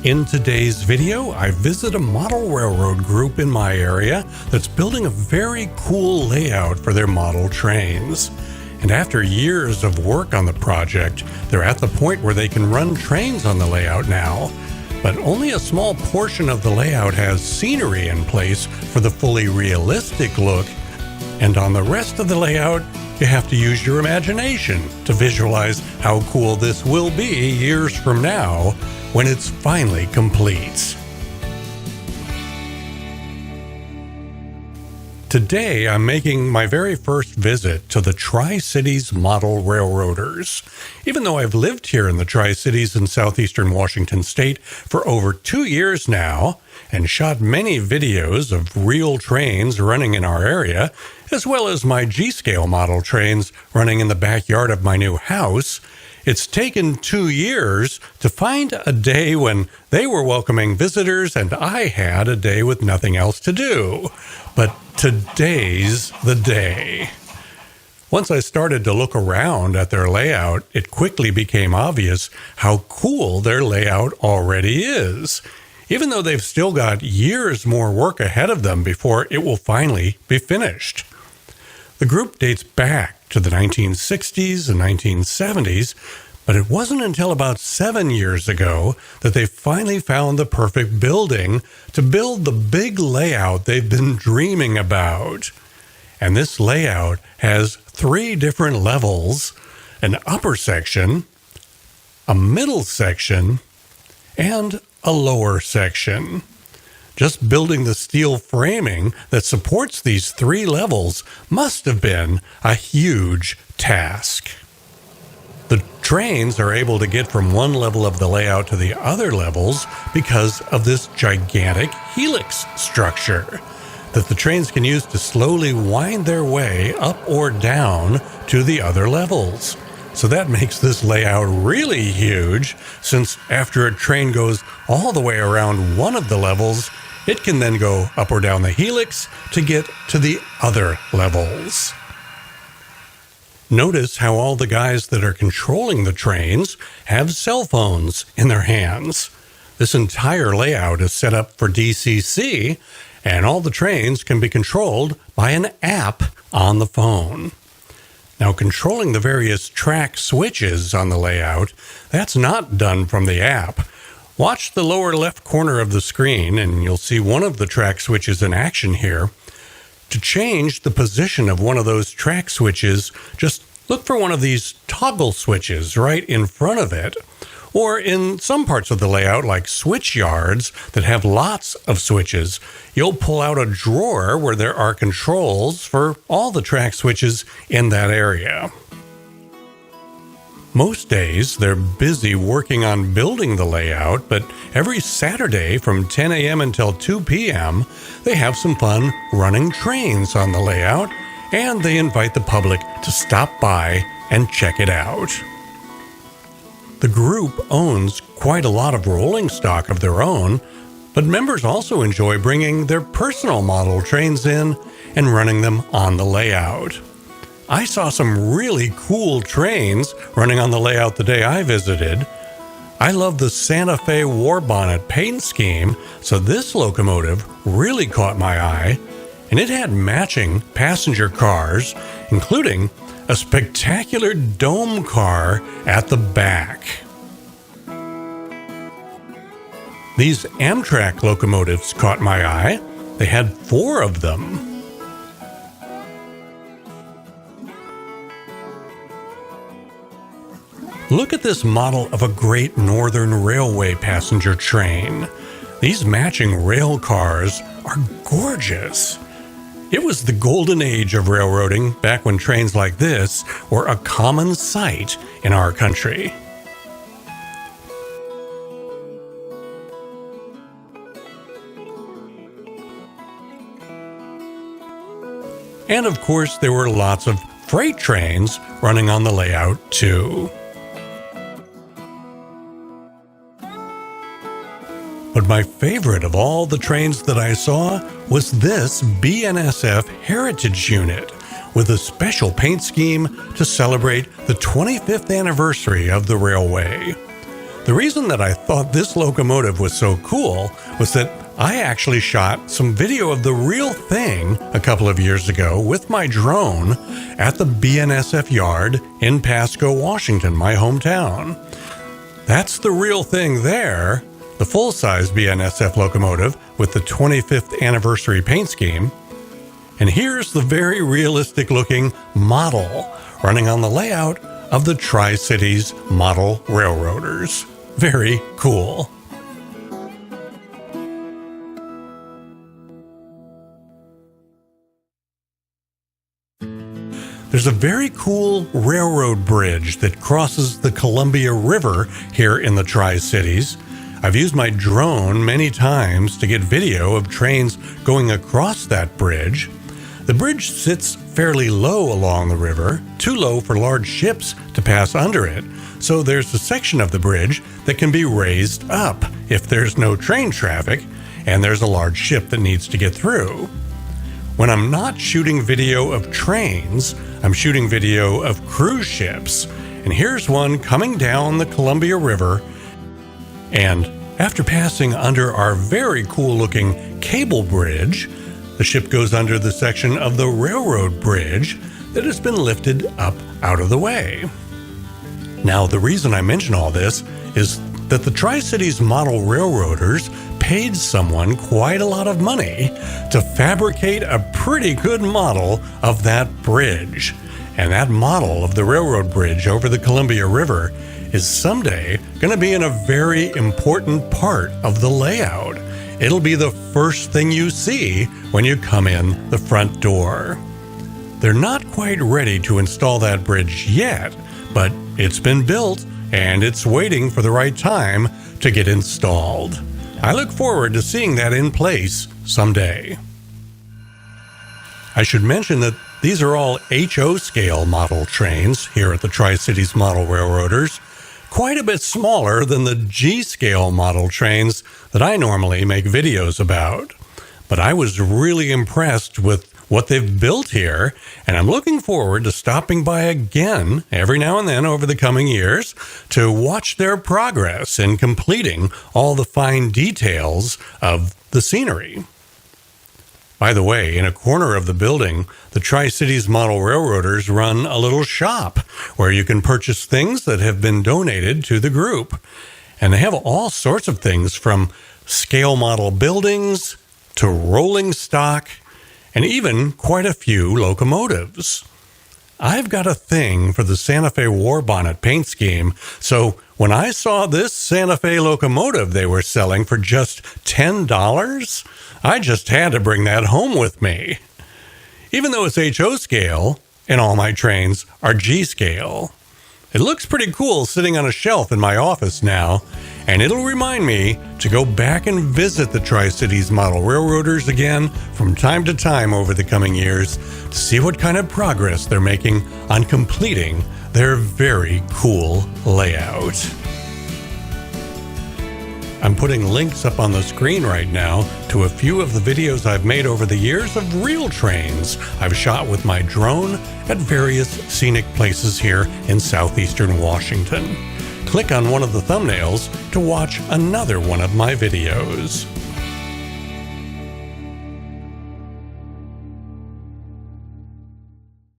In today's video, I visit a model railroad group in my area that's building a very cool layout for their model trains. And after years of work on the project, they're at the point where they can run trains on the layout now. But only a small portion of the layout has scenery in place for the fully realistic look. And on the rest of the layout, you have to use your imagination to visualize how cool this will be years from now when it's finally complete. Today, I'm making my very first visit to the Tri-Cities Model Railroaders. Even though I've lived here in the Tri-Cities in southeastern Washington state for over 2 years now, and shot many videos of real trains running in our area, as well as my G-scale model trains running in the backyard of my new house, it's taken 2 years to find a day when they were welcoming visitors and I had a day with nothing else to do. But today's the day. Once I started to look around at their layout, it quickly became obvious how cool their layout already is, even though they've still got years more work ahead of them before it will finally be finished. The group dates back to the 1960s and 1970s, but it wasn't until about 7 years ago that they finally found the perfect building to build the big layout they've been dreaming about. And this layout has 3 different levels: an upper section, a middle section, and a lower section. Just building the steel framing that supports these 3 levels must have been a huge task. The trains are able to get from one level of the layout to the other levels because of this gigantic helix structure that the trains can use to slowly wind their way up or down to the other levels. So that makes this layout really huge, since after a train goes all the way around one of the levels, it can then go up or down the helix to get to the other levels. Notice how all the guys that are controlling the trains have cell phones in their hands. This entire layout is set up for DCC, and all the trains can be controlled by an app on the phone. Now, controlling the various track switches on the layout, that's not done from the app. Watch the lower left corner of the screen and you'll see one of the track switches in action here. To change the position of one of those track switches, just look for one of these toggle switches right in front of it. Or in some parts of the layout, like switch yards that have lots of switches, you'll pull out a drawer where there are controls for all the track switches in that area. Most days, they're busy working on building the layout, but every Saturday from 10 a.m. until 2 p.m., they have some fun running trains on the layout, and they invite the public to stop by and check it out. The group owns quite a lot of rolling stock of their own, but members also enjoy bringing their personal model trains in and running them on the layout. I saw some really cool trains running on the layout the day I visited. I love the Santa Fe war bonnet paint scheme, so this locomotive really caught my eye, and it had matching passenger cars, including a spectacular dome car at the back. These Amtrak locomotives caught my eye. They had 4 of them. Look at this model of a Great Northern Railway passenger train. These matching rail cars are gorgeous. It was the golden age of railroading back when trains like this were a common sight in our country. And of course, there were lots of freight trains running on the layout too. But my favorite of all the trains that I saw was this BNSF Heritage Unit with a special paint scheme to celebrate the 25th anniversary of the railway. The reason that I thought this locomotive was so cool was that I actually shot some video of the real thing a couple of years ago with my drone at the BNSF yard in Pasco, Washington, my hometown. That's the real thing there, the full-size BNSF locomotive with the 25th anniversary paint scheme. And here's the very realistic-looking model running on the layout of the Tri-Cities Model Railroaders. Very cool. There's a very cool railroad bridge that crosses the Columbia River here in the Tri-Cities. I've used my drone many times to get video of trains going across that bridge. The bridge sits fairly low along the river, too low for large ships to pass under it, so there's a section of the bridge that can be raised up if there's no train traffic and there's a large ship that needs to get through. When I'm not shooting video of trains, I'm shooting video of cruise ships, and here's one coming down the Columbia River, and after passing under our very cool-looking cable bridge, the ship goes under the section of the railroad bridge that has been lifted up out of the way. Now, the reason I mention all this is that the Tri-Cities Model Railroaders paid someone quite a lot of money to fabricate a pretty good model of that bridge. And that model of the railroad bridge over the Columbia River is someday going to be in a very important part of the layout. It'll be the first thing you see when you come in the front door. They're not quite ready to install that bridge yet, but it's been built and it's waiting for the right time to get installed. I look forward to seeing that in place someday. I should mention that these are all HO scale model trains here at the Tri-Cities Model Railroaders, quite a bit smaller than the G scale model trains that I normally make videos about. But I was really impressed with what they've built here, and I'm looking forward to stopping by again every now and then over the coming years to watch their progress in completing all the fine details of the scenery. By the way, in a corner of the building, the Tri-Cities Model Railroaders run a little shop where you can purchase things that have been donated to the group. And they have all sorts of things from scale model buildings to rolling stock and even quite a few locomotives. I've got a thing for the Santa Fe War Bonnet paint scheme, so when I saw this Santa Fe locomotive they were selling for just $10, I just had to bring that home with me. Even though it's HO scale, and all my trains are G scale. It looks pretty cool sitting on a shelf in my office now, and it'll remind me to go back and visit the Tri-Cities Model Railroaders again from time to time over the coming years to see what kind of progress they're making on completing their very cool layout. I'm putting links up on the screen right now to a few of the videos I've made over the years of real trains I've shot with my drone at various scenic places here in southeastern Washington. Click on one of the thumbnails to watch another one of my videos.